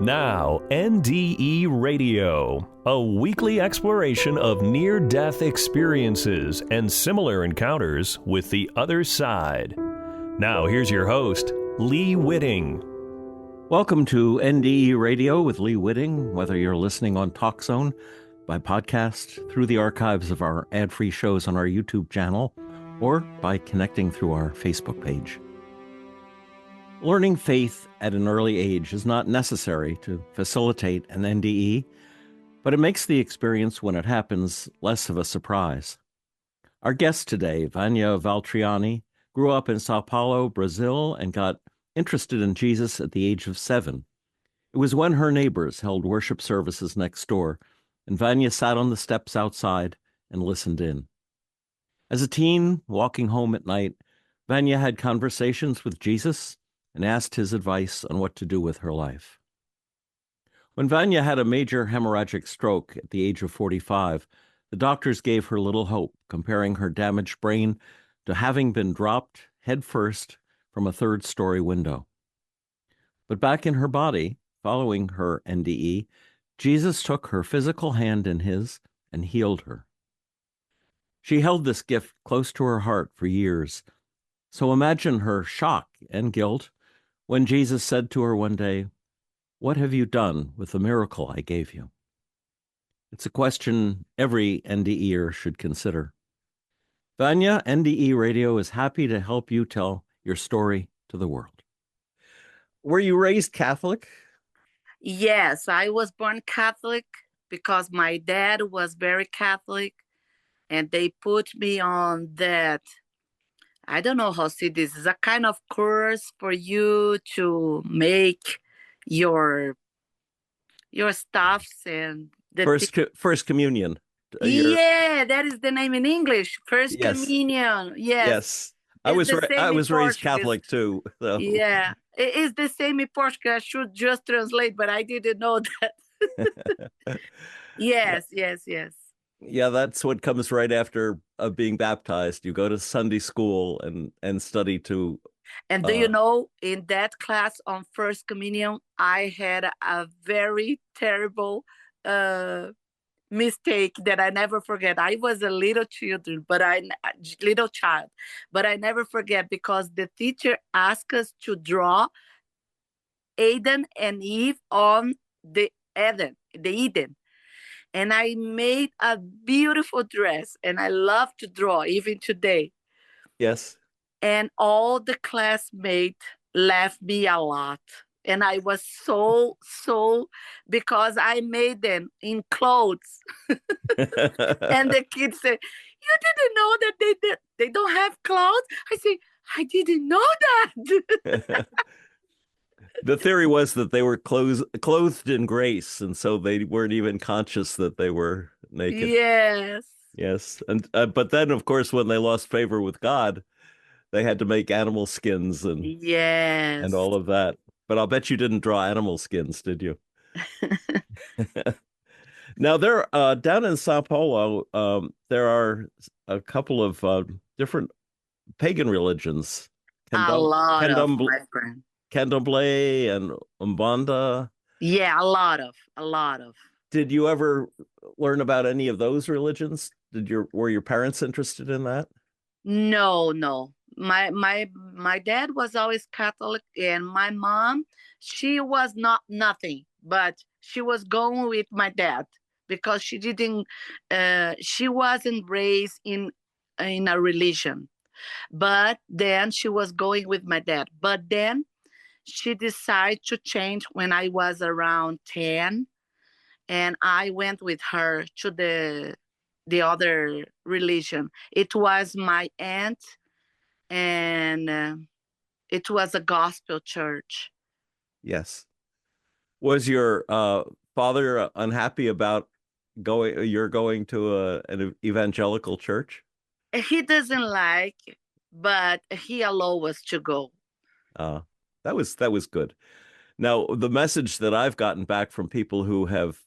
Now, NDE Radio, a weekly exploration of near-death experiences and similar encounters with the other side. Now, here's your host, Lee Witting. Welcome to NDE Radio with Lee Witting, whether you're listening on TalkZone, by podcast, through the archives of our ad-free shows on our YouTube channel, or by connecting through our Facebook page. Learning faith at an early age is not necessary to facilitate an NDE, but it makes the experience when it happens less of a surprise. Our guest today, Vania Valtriani, grew up in Sao Paulo, Brazil, and got interested in Jesus at the age of 7. It was when her neighbors held worship services next door, and Vania sat on the steps outside and listened in. As a teen, walking home at night, Vania had conversations with Jesus and asked his advice on what to do with her life. When Vania had a major hemorrhagic stroke at the age of 45, the doctors gave her little hope, comparing her damaged brain to having been dropped headfirst from a third-story window. But back in her body, following her NDE, Jesus took her physical hand in his and healed her. She held this gift close to her heart for years. So imagine her shock and guilt when Jesus said to her one day, "What have you done with the miracle I gave you?" It's a question every NDEer should consider. Vania, NDE Radio is happy to help you tell your story to the world. Were you raised Catholic? Yes, I was born Catholic because my dad was very Catholic, and they put me on that. I don't know how to say this. It's a kind of course for you to make your stuffs and the First communion. Yeah, that is the name in English. First communion. Yes. I was raised Catholic too. So. Yeah, it is the same in Portugal. I should just translate, but I didn't know that. Yes. Yeah, that's what comes right after being baptized. You go to Sunday school and study to. And do you know, in that class on First Communion, I had a very terrible mistake that I never forget. I was a little child, but I never forget, because the teacher asked us to draw Adam and Eve on the Eden. And I made a beautiful dress, and I love to draw even today. Yes. And all the classmates laughed me a lot. And I was so, because I made them in clothes. And the kids said, "You didn't know that they don't have clothes?" I say, "I didn't know that." The theory was that they were clothed in grace, and so they weren't even conscious that they were naked. Yes. And but then, of course, when they lost favor with God, they had to make animal skins and all of that. But I'll bet you didn't draw animal skins, did you? Now, there down in Sao Paulo, there are a couple of different pagan religions. A lot of, my friend. Candomblé and Umbanda. Yeah, a lot of. Did you ever learn about any of those religions? Were your parents interested in that? No. My dad was always Catholic, and my mom, she was nothing, but she was going with my dad because she wasn't raised in a religion. But then she was going with my dad. But then she decided to change when I was around 10, and I went with her to the other religion. It was my aunt, and it was a gospel church. Yes. Was your father unhappy about going to an evangelical church? He doesn't like, but he allowed us to go. That was good. Now, the message that I've gotten back from people who have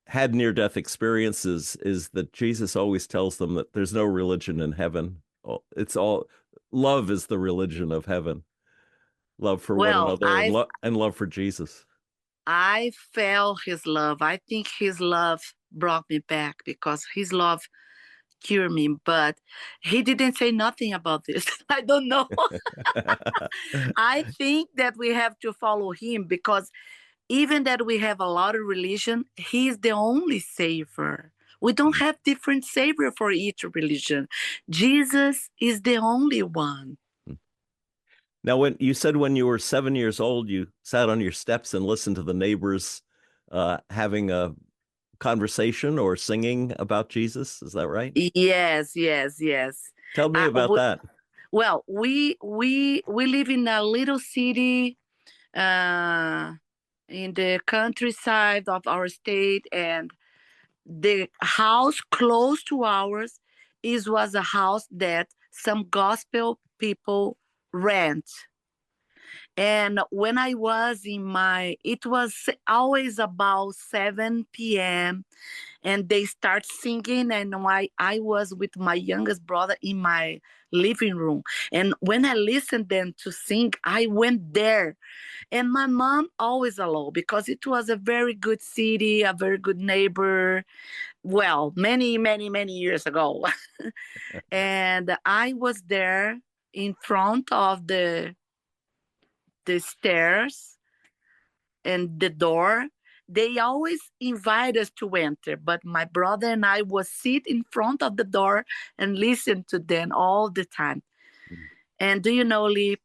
had near-death experiences is that Jesus always tells them that there's no religion in heaven. It's all love is the religion of heaven. Love for one another and love for Jesus. I felt his love. I think his love brought me back because his love cured me. But he didn't say nothing about this. I don't know. I think that we have to follow him because even that we have a lot of religion, he is the only savior. We don't have different savior for each religion. Jesus is the only one. Now, when you said when you were 7 years old, you sat on your steps and listened to the neighbors having a conversation or singing about Jesus. Is that right? Yes, yes, yes. Tell me about that. Well, we live in a little city in the countryside of our state, and the house close to ours was a house that some gospel people rent. And when I was it was always about 7 p.m. and they start singing, and I was with my youngest brother in my living room. And when I listened them to sing, I went there. And my mom always allowed because it was a very good city, a very good neighbor. Well, many, many, many years ago. And I was there in front of the stairs and the door. They always invite us to enter, but my brother and I would sit in front of the door and listen to them all the time. And do you know, Lee,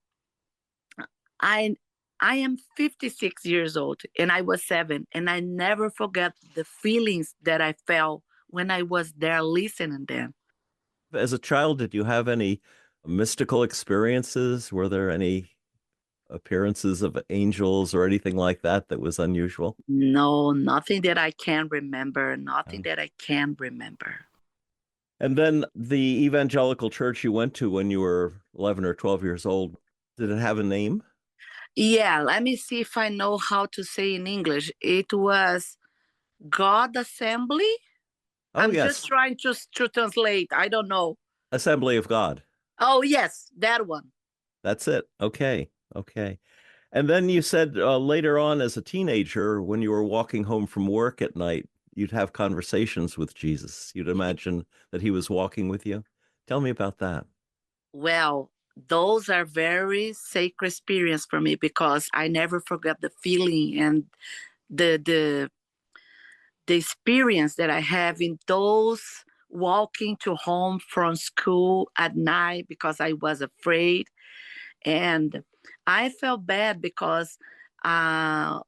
I am 56 years old and I was 7, and I never forget the feelings that I felt when I was there listening to them. As a child, did you have any mystical experiences? Were there any appearances of angels or anything like that that was unusual? No, nothing that I can remember. Nothing that I can remember. And then the evangelical church you went to when you were 11 or 12 years old, did it have a name? Yeah, let me see if I know how to say in English. It was God Assembly. Oh, I'm yes. just trying to translate. I don't know. Assembly of God. Oh, yes, that one. That's it. Okay. Okay. And then you said later on as a teenager, when you were walking home from work at night, you'd have conversations with Jesus. You'd imagine that he was walking with you. Tell me about that. Well, those are very sacred experience for me because I never forget the feeling and the experience that I have in those walking to home from school at night because I was afraid. And I felt bad because I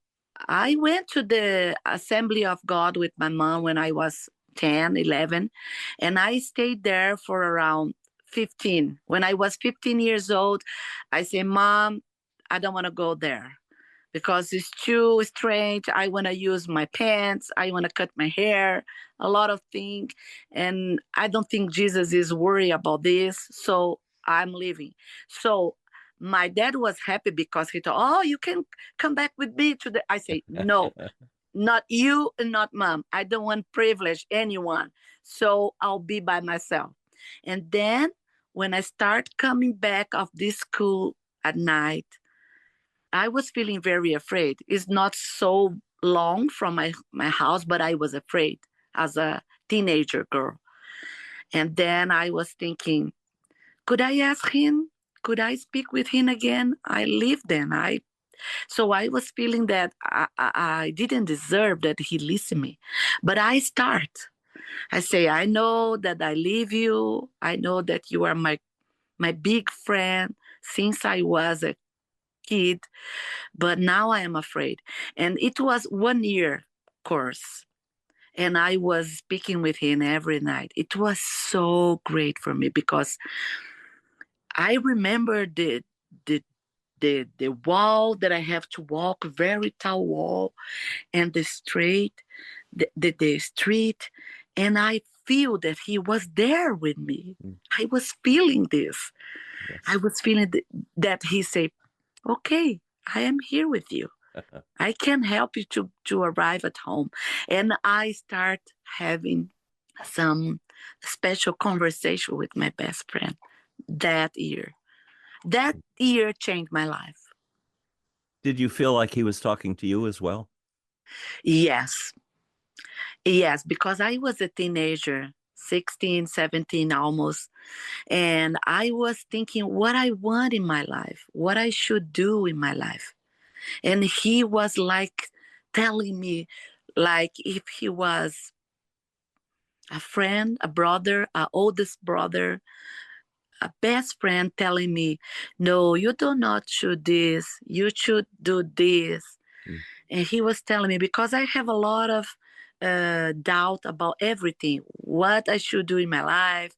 went to the Assembly of God with my mom when I was 10, 11, and I stayed there for around 15. When I was 15 years old, I said, Mom, I don't want to go there because it's too strange. I want to use my pants. I want to cut my hair, a lot of things. And I don't think Jesus is worried about this. So I'm leaving. So my dad was happy because he thought, oh, you can come back with me to the. I say, no, not you and not mom. I don't want privilege anyone. So I'll be by myself. And then when I start coming back of this school at night, I was feeling very afraid. It's not so long from my house, but I was afraid as a teenager girl. And then I was thinking, could I ask him? Could I speak with him again? I lived then. So I was feeling that I didn't deserve that he listened me. But I start. I say, I know that I leave you. I know that you are my big friend since I was a kid, but now I am afraid. And it was 1 year course. And I was speaking with him every night. It was so great for me because I remember the wall that I have to walk, very tall wall, and the street, and I feel that he was there with me. I was feeling this. Yes. I was feeling that he said, okay, I am here with you. I can help you to arrive at home. And I start having some special conversation with my best friend that year. That year changed my life. Did you feel like he was talking to you as well? Yes. Yes, because I was a teenager, 16, 17 almost. And I was thinking what I want in my life, what I should do in my life. And he was like telling me, like if he was a friend, a brother, a oldest brother, a best friend telling me, no, you do not should this, you should do this. Mm. And he was telling me, because I have a lot of doubt about everything, what I should do in my life,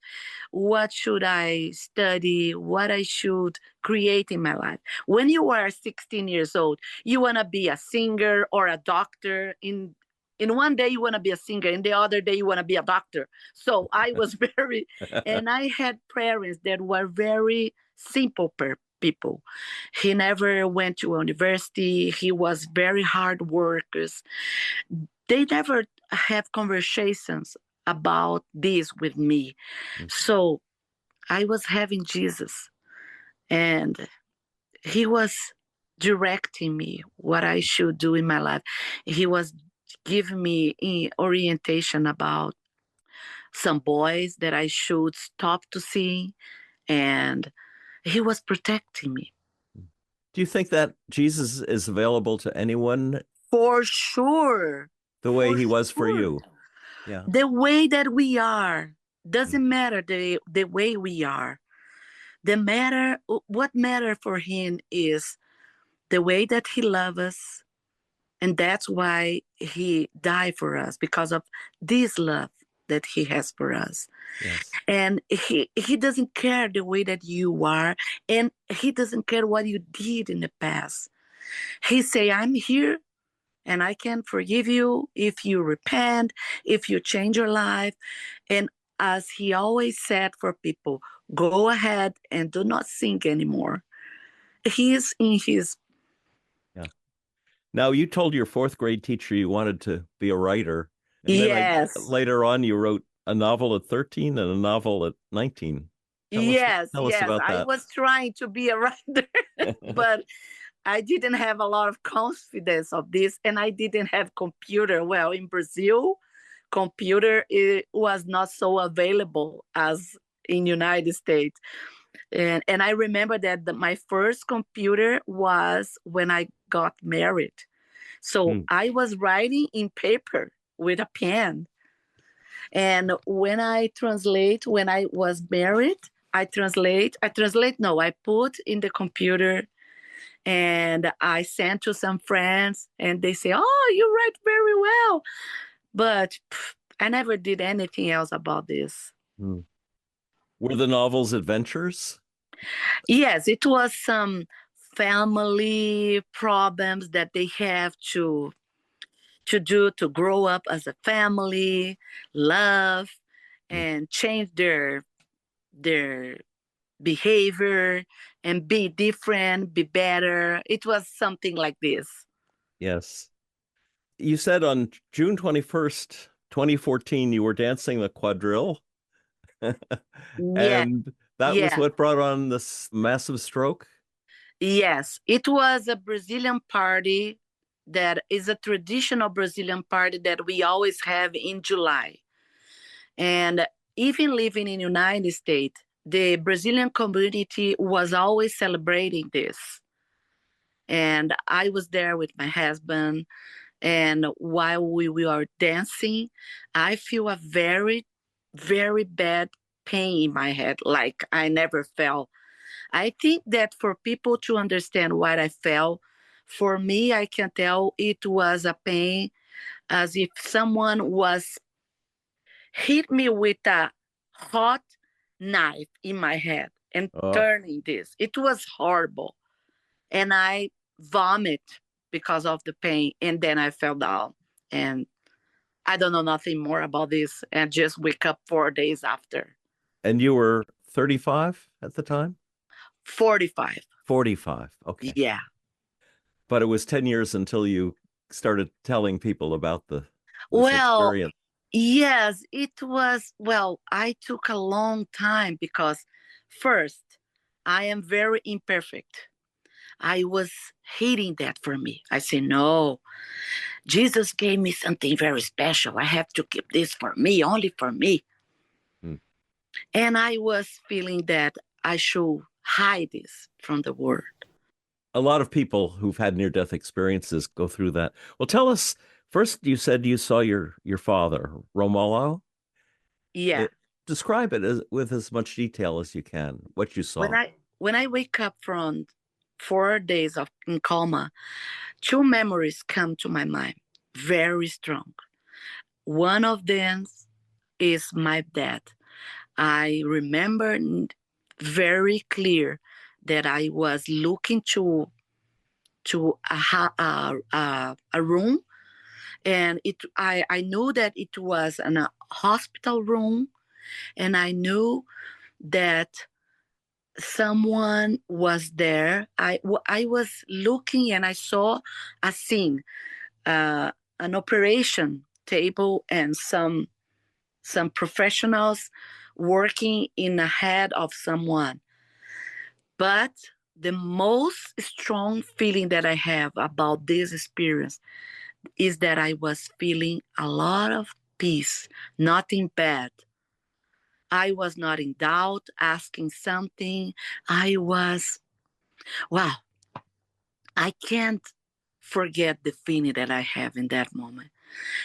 what should I study, what I should create in my life. When you are 16 years old, you want to be a singer or a doctor. In one day you want to be a singer, in the other day you want to be a doctor. So I was very, and I had parents that were very simple people. He never went to university. He was very hard workers. They never have conversations about this with me. So I was having Jesus, and he was directing me what I should do in my life. He was giving me orientation about some boys that I should stop to see, and he was protecting me. Do you think that Jesus is available to anyone For sure. the way For he was for sure. you? Yeah. The way that we are doesn't matter the way we are. What matter for him is the way that he loves us, and that's why he died for us, because of this love that he has for us. Yes. And he doesn't care the way that you are, and he doesn't care what you did in the past. He say, I'm here and I can forgive you if you repent, if you change your life. And as he always said for people, go ahead and do not sing anymore. He is in his. Yeah. Now, you told your fourth grade teacher you wanted to be a writer. And then Yes. later on, you wrote a novel at 13 and a novel at 19. Tell us about I that. was trying to be a writer, but I didn't have a lot of confidence of this, and I didn't have computer. Well, in Brazil, computer was not so available as in United States. And I remember that my first computer was when I got married. So I was writing in paper with a pen. And when I was married, I put in the computer and I sent to some friends and they say, oh, you write very well. But I never did anything else about this. Were the novels adventures? Yes, it was some family problems that they have to do to grow up as a family, love, and change their behavior and be different, be better. It was something like this. Yes. You said on June 21st, 2014, you were dancing the quadrille. And that was what brought on this massive stroke? Yes, it was a Brazilian party that is a traditional Brazilian party that we always have in July. And even living in the United States, the Brazilian community was always celebrating this. And I was there with my husband. And while we were dancing, I feel a very, very bad pain in my head, like I never felt. I think that for people to understand what I felt, for me, I can tell it was a pain as if someone was hit me with a hot knife in my head and turning this. It was horrible. And I vomit because of the pain. And then I fell down. And I don't know nothing more about this and just wake up 4 days after. And you were 35 at the time? 45. 45. Okay. Yeah. But it was 10 years until you started telling people about this experience. Yes, it was. Well, I took a long time because first, I am very imperfect. I was hating that for me. I say, no, Jesus gave me something very special. I have to keep this for me, only for me. Mm. And I was feeling that I should hide this from the world. A lot of people who've had near-death experiences go through that. Well, tell us, first you said you saw your father, Romulo. Yeah. Describe it with as much detail as you can, what you saw. When I wake up from 4 days in coma, two memories come to my mind, very strong. One of them is my dad. I remember very clear that I was looking to a room, and I knew that it was a hospital room, and I knew that someone was there. I was looking and I saw a scene, an operation table and some professionals working in the head of someone. But the most strong feeling that I have about this experience is that I was feeling a lot of peace, nothing bad. I was not in doubt, asking something. Wow, I can't forget the feeling that I have in that moment.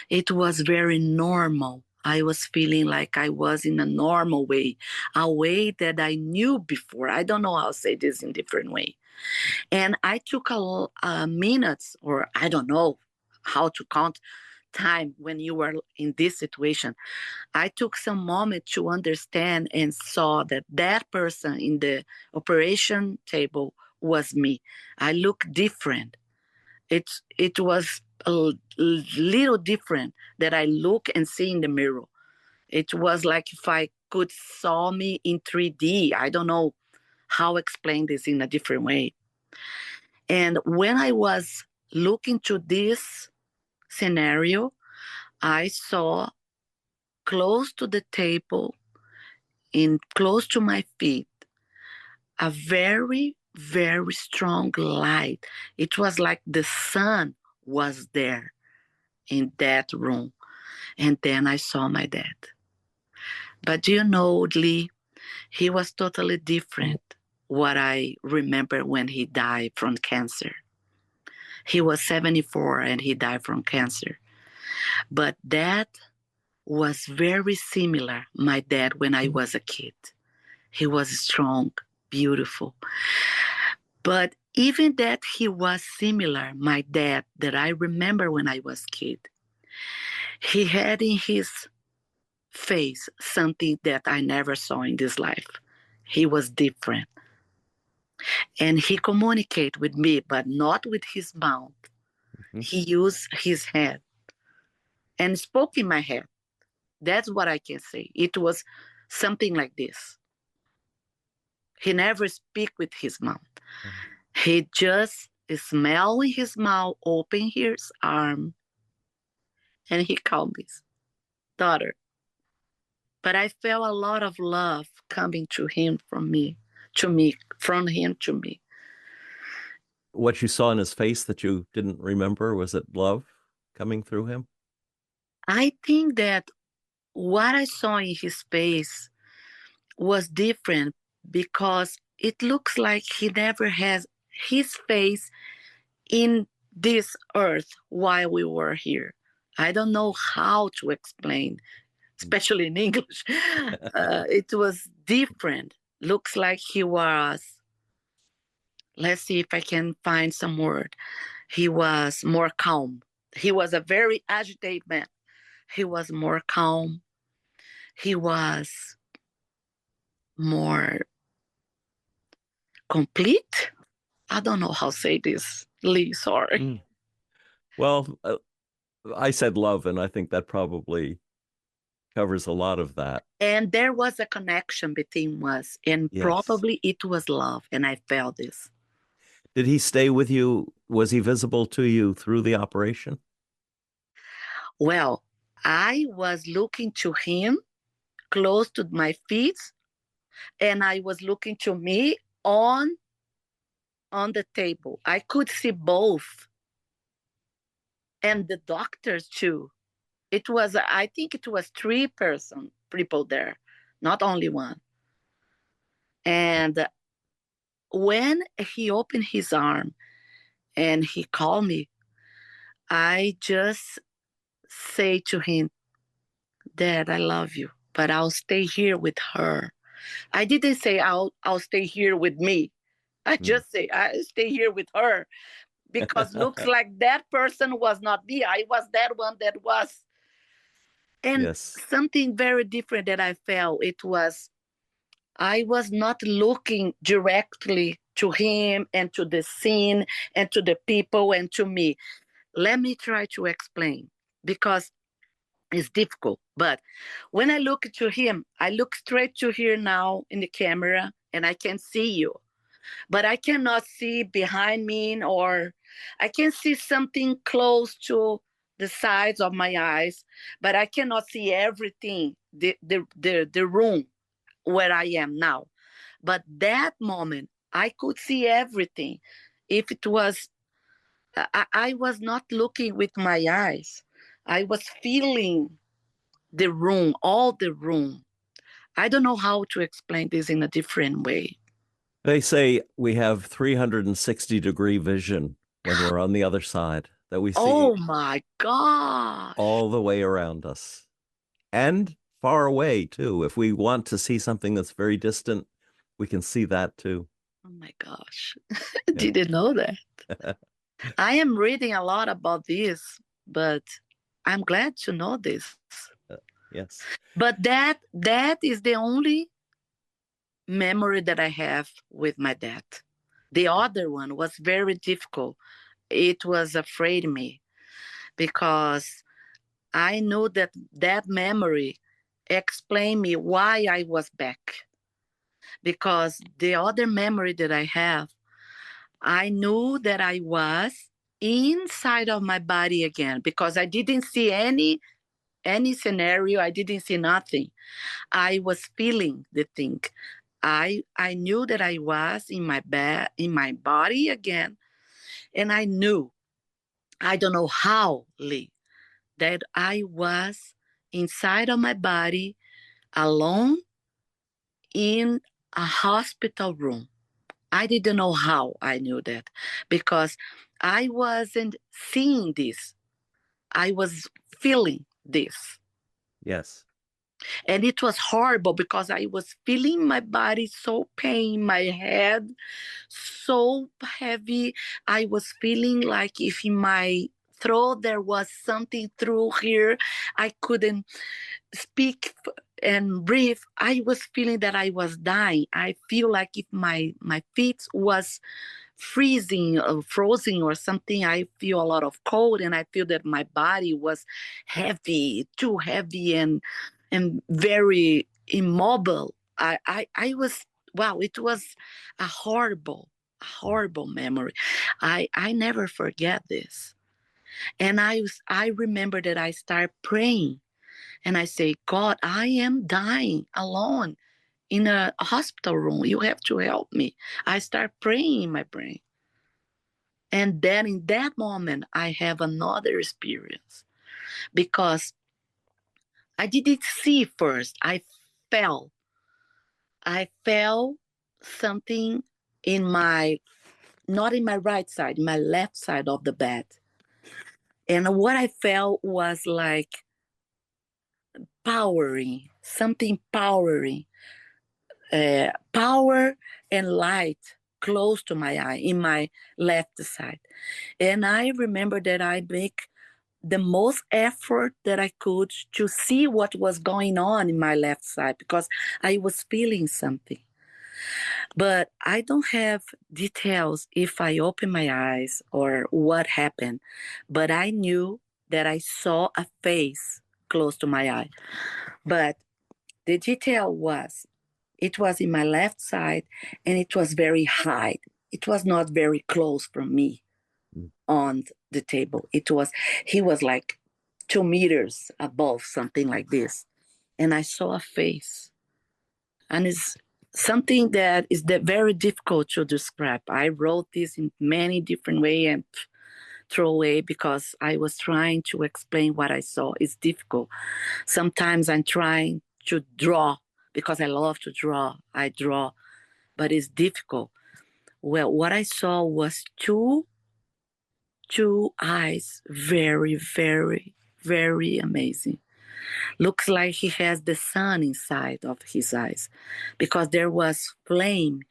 It was very normal. I was feeling like I was in a normal way, a way that I knew before. I don't know how to say this in different way. And I took a minutes, or I don't know how to count time when you were in this situation. I took some moment to understand and saw that that person in the operation table was me. I looked different. It was a little different that I look and see in the mirror. It was like if I could saw me in 3D. I don't know how to explain this in a different way. And when I was looking to this scenario, I saw close to the table, in close to my feet, a very, very strong light. It was like the sun was there in that room. And then I saw my dad. But you know, Lee, he was totally different what I remember when he died from cancer. He was 74 and he died from cancer. But that was very similar, my dad, when I was a kid. He was strong, beautiful. But even that he was similar, my dad, that I remember when I was a kid, he had in his face something that I never saw in this life. He was different. And he communicated with me, but not with his mouth. Mm-hmm. He used his head and spoke in my head. That's what I can say. It was something like this. He never speak with his mouth. Mm-hmm. He just smell in his mouth, open his arm, and he called me daughter. But I felt a lot of love coming to him from me, from him to me. What you saw in his face that you didn't remember, was it love coming through him? I think that what I saw in his face was different because it looks like he never has his face in this earth while we were here. I don't know how to explain, especially in English. It was different. Looks like he was, let's see if I can find some word. He was more calm. He was a very agitated man. He was more calm. He was more complete. I don't know how to say this, Lee, sorry. Mm. Well, I said love, and I think that probably covers a lot of that. And there was a connection between us, and yes. Probably it was love, and I felt this. Did he stay with you? Was he visible to you through the operation? Well, I was looking to him close to my feet, and I was looking to me on the table. I could see both. and the doctors too. I think it was people there, not only one. And when he opened his arm and he called me, I just say to him, Dad, I love you, but I'll stay here with her. I didn't say I'll stay here with me. I just say I stay here with her, because looks like that person was not me. I was that one that was. And Yes. something very different that I felt, I was not looking directly to him and to the scene and to the people and to me. Let me try to explain, because it's difficult. But when I look to him, I look straight to here now in the camera and I can see you. But I cannot see behind me, or I can see something close to the sides of my eyes, but I cannot see everything, the room where I am now. But that moment, I could see everything. If it was, I was not looking with my eyes. I was feeling the room, all the room. I don't know how to explain this in a different way. They say we have 360-degree vision when we're on the other side, that we see Oh my gosh. all the way around us and far away too. If we want to see something that's very distant, we can see that too. Oh my gosh. Didn't know that. I am reading a lot about this, but I'm glad to know this. Yes. But that is the only memory that I have with my dad. The other one was very difficult. It was afraid me, because I knew that memory explained me why I was back. Because the other memory that I have, I knew that I was inside of my body again, because I didn't see any scenario. I didn't see nothing. I was feeling the thing. I knew that I was in my body again, and I knew, I don't know how, Lee, that I was inside of my body alone in a hospital room. I didn't know how I knew that, because I wasn't seeing this. I was feeling this. Yes. And it was horrible, because I was feeling my body so pain, my head so heavy. I was feeling like if in my throat there was something through here. I couldn't speak and breathe. I was feeling that I was dying. I feel like if my feet was freezing or frozen or something. I feel a lot of cold, and I feel that my body was heavy, too heavy, and very immobile. I was, wow, it was a horrible memory. I never forget this. And I remember that I started praying, and I say, God, I am dying alone in a hospital room. You have to help me. I start praying in my brain. And then in that moment, I have another experience, because I didn't see first. Felt, I felt something in not in my right side, my left side of the bed. And what I felt was like something powering, power and light close to my eye in my left side. And I remember that I make the most effort that I could to see what was going on in my left side, because I was feeling something. But I don't have details if I open my eyes or what happened. But I knew that I saw a face close to my eye. But the detail was, it was in my left side, and it was very high. It was not very close from me on the table. He was like 2 meters above, something like this. And I saw a face. And it's something that is very difficult to describe. I wrote this in many different ways, and throw away because I was trying to explain what I saw. It's difficult. Sometimes I'm trying to draw because I love to draw. I draw, but it's difficult. Well, what I saw was two eyes, very, very, very amazing. Looks like he has the sun inside of his eyes because there was flame.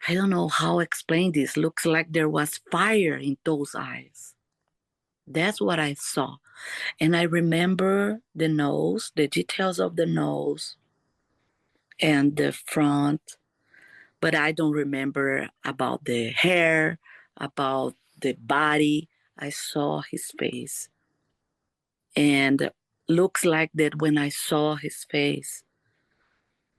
I don't know how to explain this. Looks like there was fire in those eyes. That's what I saw. And I remember the nose, the details of the nose and the front, but I don't remember about the hair, about the body. I saw his face. And looks like that when I saw his face,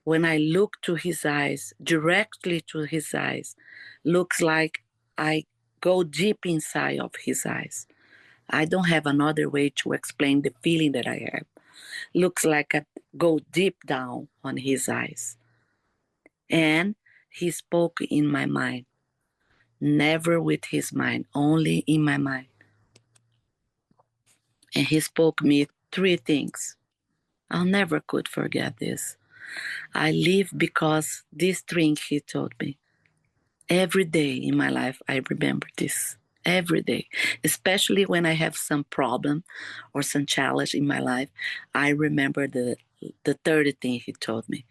when I looked to his eyes, directly to his eyes, looks like I go deep inside of his eyes. I don't have another way to explain the feeling that I have. Looks like I go deep down on his eyes. And he spoke in my mind, never with his mind, only in my mind. And he spoke me 3 things. I'll never could forget this. I live because this thing he told me. Every day in my life, I remember this. Every day, especially when I have some problem or some challenge in my life, I remember the third thing he told me.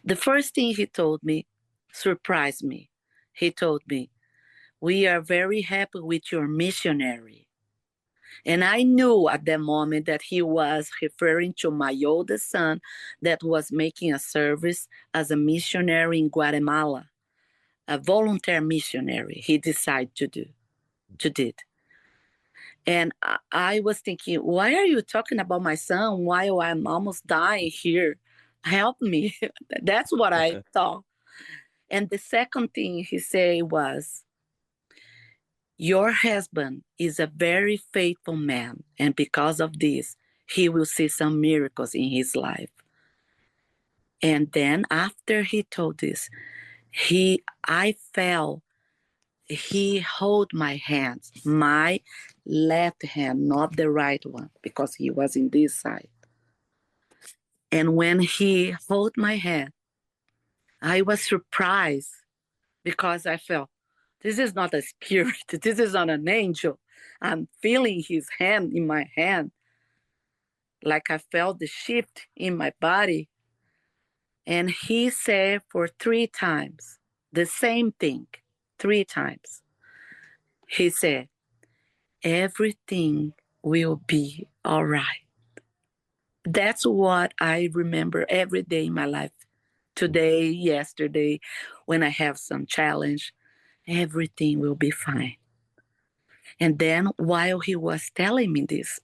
The first thing he told me surprised me. He told me, "We are very happy with your missionary." And I knew at that moment that he was referring to my oldest son that was making a service as a missionary in Guatemala, a volunteer missionary he decided to do. And I was thinking, why are you talking about my son while I'm almost dying here? Help me. That's what I thought. And the second thing he said was, your husband is a very faithful man, and because of this, he will see some miracles in his life. And then after he told this, I felt he held my hands, my left hand, not the right one, because he was in this side. And when he held my hand, I was surprised because I felt, this is not a spirit, this is not an angel. I'm feeling his hand in my hand, like I felt the shift in my body. And he said for 3 times, the same thing, 3 times. He said, everything will be all right. That's what I remember every day in my life. Today, yesterday, when I have some challenge, everything will be fine. And then while he was telling me this,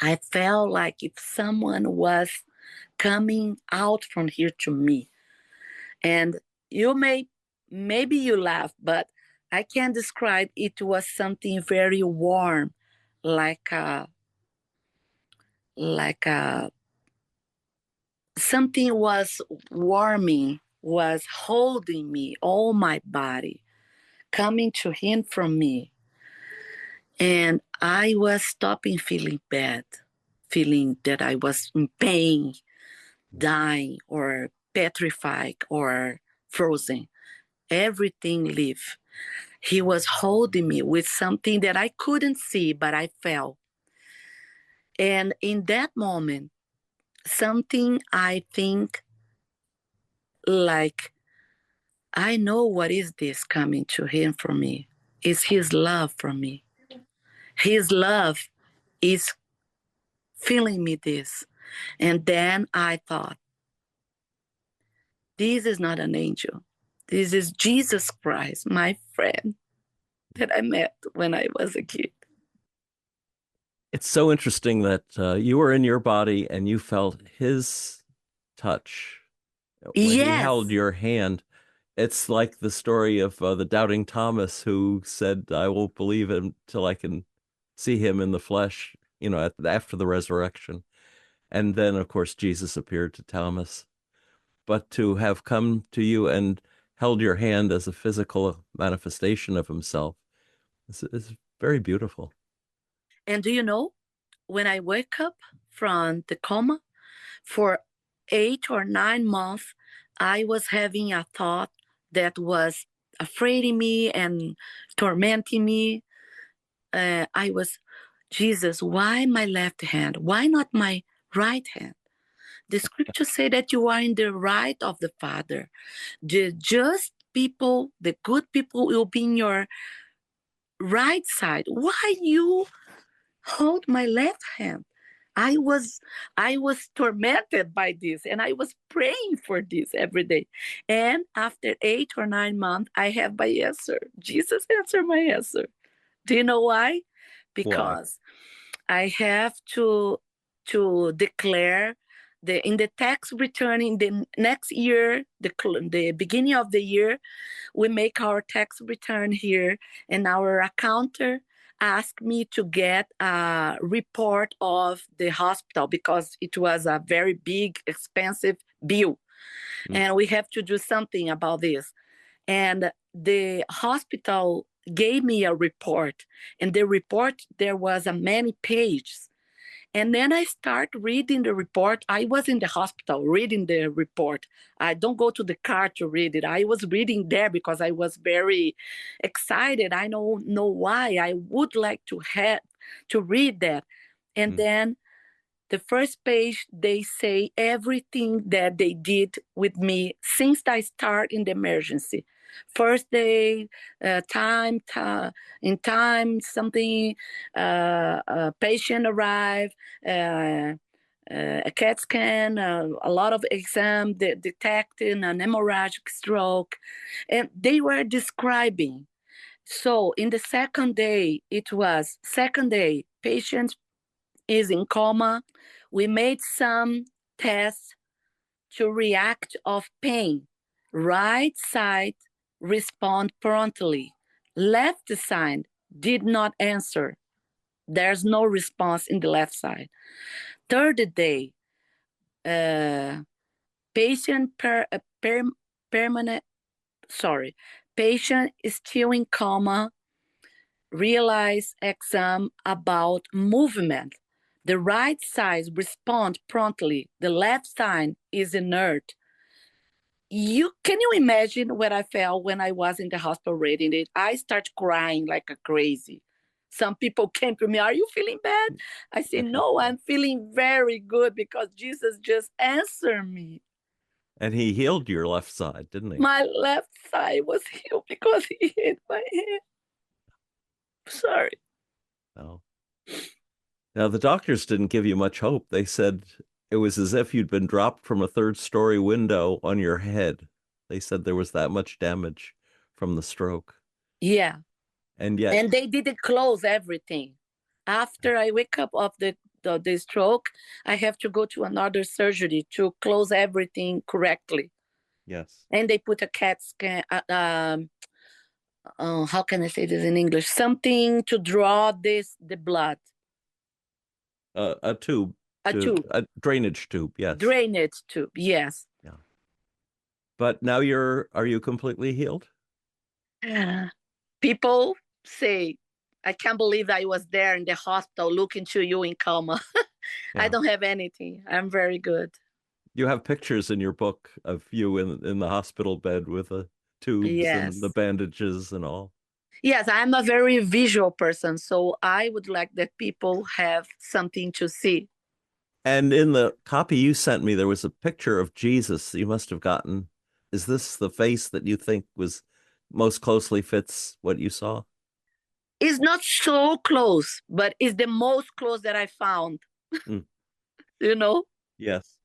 I felt like if someone was coming out from here to me. And maybe you laugh, but I can't describe. It was something very warm, like something was warming, was holding me, all my body, coming to him from me. And I was stopping feeling bad, feeling that I was in pain, dying or petrified or frozen. Everything left. He was holding me with something that I couldn't see, but I felt. And in that moment, something I think like, I know what is this coming to him from me. It's his love for me. His love is feeling me this. And then I thought, this is not an angel. This is Jesus Christ, my friend that I met when I was a kid. It's so interesting that you were in your body and you felt his touch when he held your hand. It's like the story of the doubting Thomas who said, I will believe him till I can see him in the flesh, after the resurrection. And then, of course, Jesus appeared to Thomas. But to have come to you and held your hand as a physical manifestation of himself, It's very beautiful. And do you know, when I wake up from the coma, for 8 or 9 months, I was having a thought that was afraid of me and tormenting me. I was, Jesus, why my left hand? Why not my right hand? The scriptures say that you are in the right of the Father. The just people, the good people will be in your right side. Why you hold my left hand? I was tormented by this, and I was praying for this every day. And after 8 or 9 months, I have my answer. Jesus answered my answer. Do you know why? Because I have to declare in the tax return in the next year, the beginning of the year, we make our tax return here, and our accountant asked me to get a report of the hospital because it was a very big, expensive bill. And we have to do something about this. And the hospital gave me a report. And the report, there was a many pages. And then I start reading the report. I was in the hospital reading the report. I don't go to the car to read it. I was reading there because I was very excited. I don't know why. I would like to read that. And then the first page, they say everything that they did with me since I start in the emergency. First day, time, something, patient arrived, a CAT scan, a lot of exam detecting an hemorrhagic stroke, and they were describing. So in the second day, patient is in coma. We made some tests to react of pain. Right side respond promptly. Left side did not answer. There's no response in the left side. Third day, patient patient is still in coma. Realize exam about movement. The right side respond promptly. The left side is inert. Can you imagine what I felt when I was in the hospital reading it? I start crying like a crazy. Some people came to me, are you feeling bad? I said, no, I'm feeling very good because Jesus just answered me. And he healed your left side, didn't he? My left side was healed because he hit my hand. Sorry. Oh. Now, the doctors didn't give you much hope. They said it was as if you'd been dropped from a third-story window on your head. They said there was that much damage from the stroke. Yeah. And yet... And they didn't close everything. After I wake up of the stroke, I have to go to another surgery to close everything correctly. Yes. And they put a CAT scan, how can I say this in English? Something to draw the blood. A tube. A drainage tube, yes. Drainage tube, yes. Yeah. But now are you completely healed? People say, I can't believe I was there in the hospital looking to you in coma. Yeah. I don't have anything. I'm very good. You have pictures in your book of you in the hospital bed with the tubes and the bandages and all. Yes, I'm a very visual person, so I would like that people have something to see. And in the copy you sent me, there was a picture of Jesus you must have gotten. Is this the face that you think was most closely fits what you saw? It's not so close, but it's the most close that I found. You know? Yes.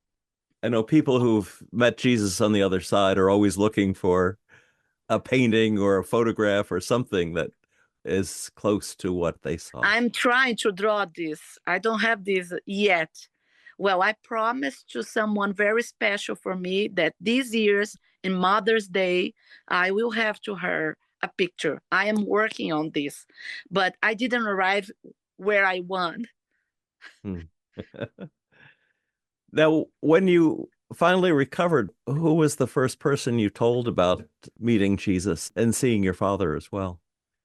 I know people who've met Jesus on the other side are always looking for a painting or a photograph or something that is close to what they saw. I'm trying to draw this. I don't have this yet. Well, I promised to someone very special for me that these years in Mother's Day, I will have to her a picture. I am working on this, but I didn't arrive where I want. Now, when you finally recovered, who was the first person you told about meeting Jesus and seeing your father as well?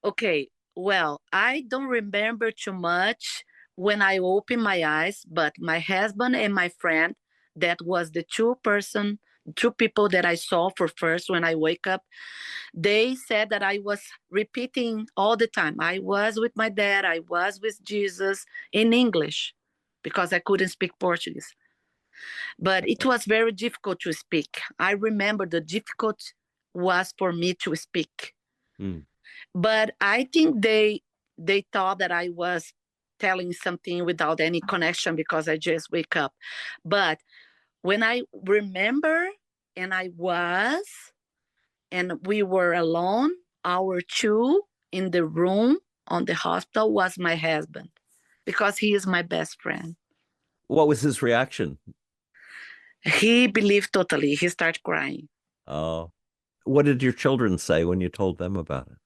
Okay. Well, I don't remember too much when I opened my eyes, but my husband and my friend, that was the two people that I saw for first when I wake up, they said that I was repeating all the time. I was with my dad, I was with Jesus in English because I couldn't speak Portuguese. But it was very difficult to speak. I remember the difficult was for me to speak. Mm. But I think they thought that I was telling something without any connection because I just wake up. But when I remember and and we were alone, our two in the room on the hospital was my husband because he is my best friend. What was his reaction? He believed totally. He started crying. Oh, what did your children say when you told them about it?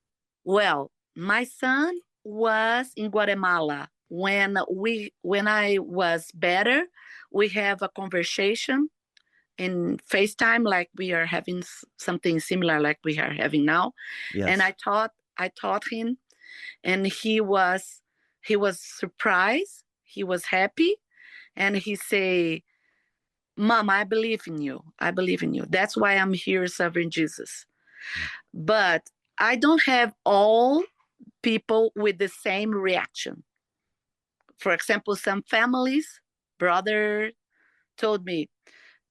Well, my son was in Guatemala when I was better. We have a conversation in FaceTime, like we are having something similar, like we are having now. Yes. And I taught him, and he was surprised. He was happy, and he say, "Mom, I believe in you. I believe in you. That's why I'm here serving Jesus." But I don't have all people with the same reaction. For example, some families, brother told me,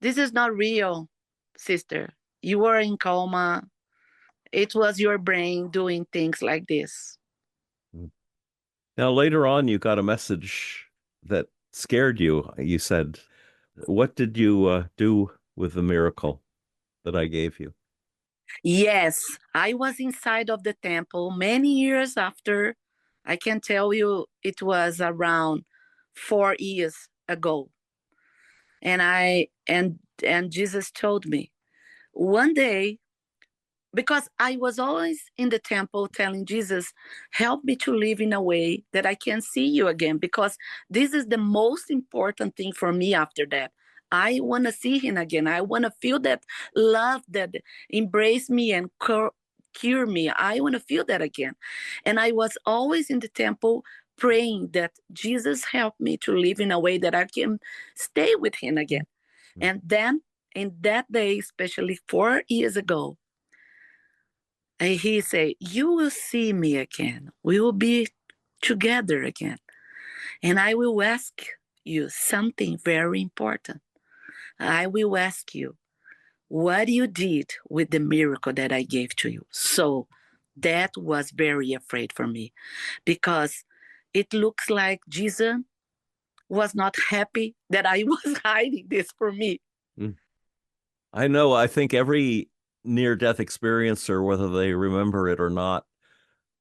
"This is not real, sister. You were in coma. It was your brain doing things like this." Now, later on, you got a message that scared you. You said, what did you do with the miracle that I gave you? Yes, I was inside of the temple many years after. I can tell you it was around 4 years ago. And Jesus told me one day, because I was always in the temple telling Jesus, help me to live in a way that I can see you again, because this is the most important thing for me after that. I want to see him again. I want to feel that love that embrace me and cure me. I want to feel that again. And I was always in the temple praying that Jesus help me to live in a way that I can stay with him again. And then in that day, especially 4 years ago, and he said, you will see me again. We will be together again. And I will ask you something very important. I will ask you what you did with the miracle that I gave to you. So that was very afraid for me, because it looks like Jesus was not happy that I was hiding this from me. I know. I think every near-death experiencer, whether they remember it or not,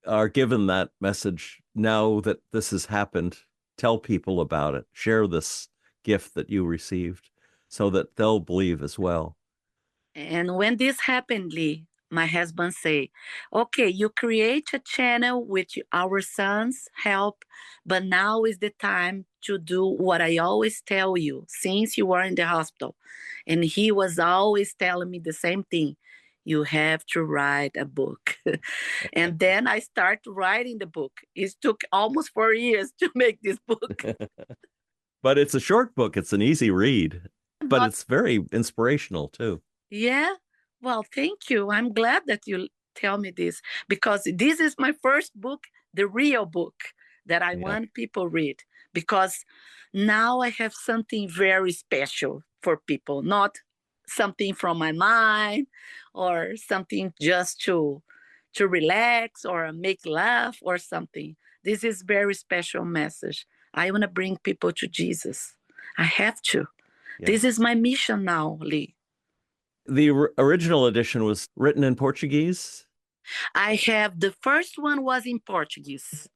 are given that message. Now that this has happened, tell people about it. Share this gift that you received so that they'll believe as well. And when this happened, Lee, my husband say, okay, you create a channel with our son's help, but now is the time to do what I always tell you since you were in the hospital. And he was always telling me the same thing. You have to write a book. And then I start writing the book. It took almost 4 years to make this book. But it's a short book. It's an easy read, but it's very inspirational too. Yeah. Well, thank you. I'm glad that you tell me this, because this is my first book, the real book that I want people read, because now I have something very special for people, not something from my mind or something just to relax or make laugh or something. This is very special message. I want to bring people to Jesus. I have to. Yeah. This is my mission now, Lee. The original edition was written in Portuguese? I have, the first one was in Portuguese,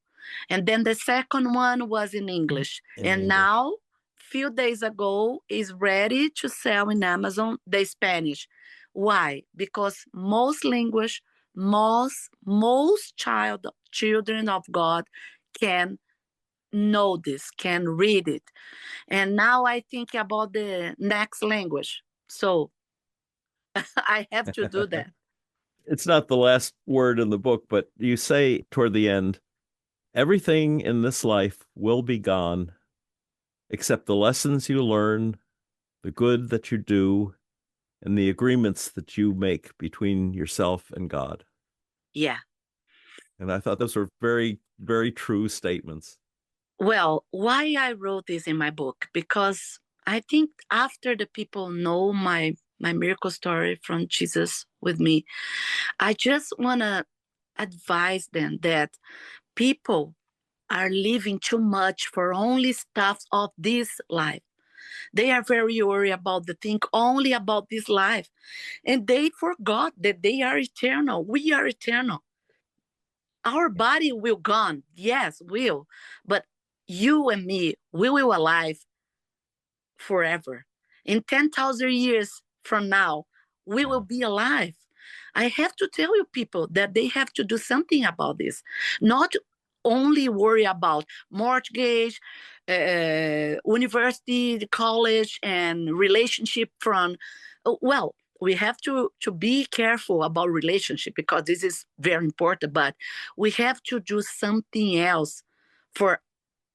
and then the second one was in English. Now, few days ago, is ready to sell in Amazon, the Spanish. Why? Because most children of God can know this, can read it. And now I think about the next language. So I have to do that. It's not the last word in the book, but you say toward the end, everything in this life will be gone except the lessons you learn, the good that you do, and the agreements that you make between yourself and God. Yeah. And I thought those were very, very true statements. Well, why I wrote this in my book? Because I think after the people know my miracle story from Jesus with me, I just want to advise them that people are living too much for only stuff of this life. They are very worried about the thing only about this life. And they forgot that they are eternal. We are eternal. Our body will gone. Yes, will. But you and me, we will alive forever. In 10,000 years from now, we will be alive. I have to tell you people that they have to do something about this. Not only worry about mortgage, university, college, and relationship from, well, we have to be careful about relationship because this is very important, but we have to do something else for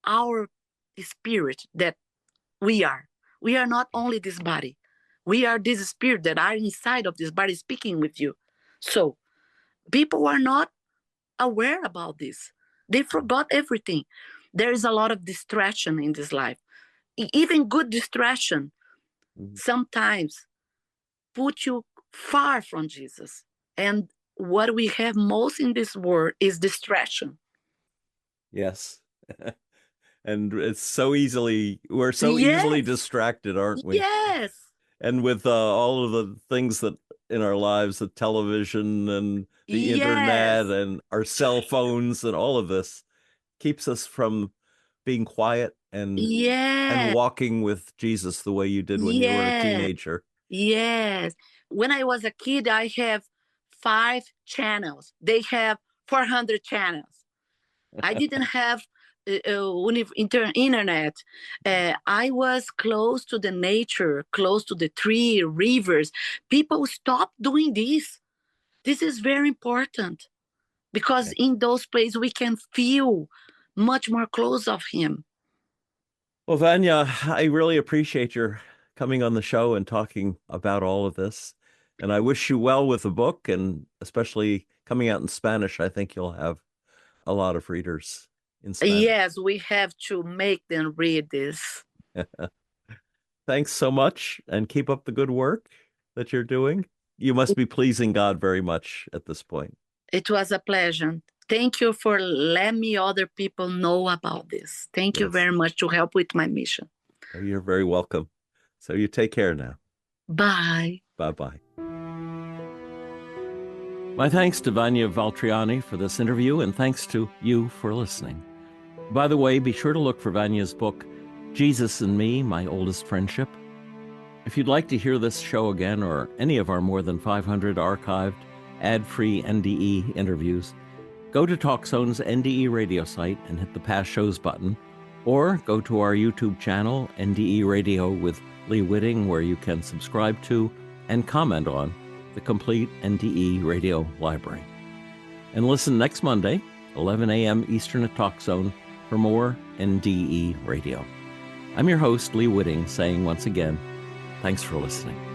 our spirit that we are. We are not only this body. We are this spirit that are inside of this body speaking with you. So people are not aware about this. They forgot everything. There is a lot of distraction in this life. Even good distraction sometimes put you far from Jesus. And what we have most in this world is distraction. Yes. And we're so easily distracted, aren't we? Yes. And with all of the things that in our lives, the television and the internet and our cell phones and all of this keeps us from being quiet and walking with Jesus the way you did when you were a teenager. Yes. When I was a kid, I have 5 channels. They have 400 channels. I didn't have internet. I was close to the nature, close to the tree, rivers. People stop doing this. This is very important because in those places we can feel much more close of him. Well, Vania, I really appreciate your coming on the show and talking about all of this. And I wish you well with the book, and especially coming out in Spanish. I think you'll have a lot of readers in Spanish. Yes, we have to make them read this. Thanks so much, and keep up the good work that you're doing. You must be pleasing God very much at this point. It was a pleasure. Thank you for letting me other people know about this. Thank you very much to help with my mission. You're very welcome. So you take care now. Bye. Bye-bye. My thanks to Vania Valtriani for this interview, and thanks to you for listening. By the way, be sure to look for Vania's book, Jesus and Me, My Oldest Friendship. If you'd like to hear this show again or any of our more than 500 archived, ad-free NDE interviews, go to TalkZone's NDE Radio site and hit the Past Shows button, or go to our YouTube channel, NDE Radio with Lee Witting, where you can subscribe to and comment on the complete NDE Radio library. And listen next Monday, 11 a.m. Eastern at TalkZone, for more NDE Radio. I'm your host, Lee Witting, saying once again, thanks for listening.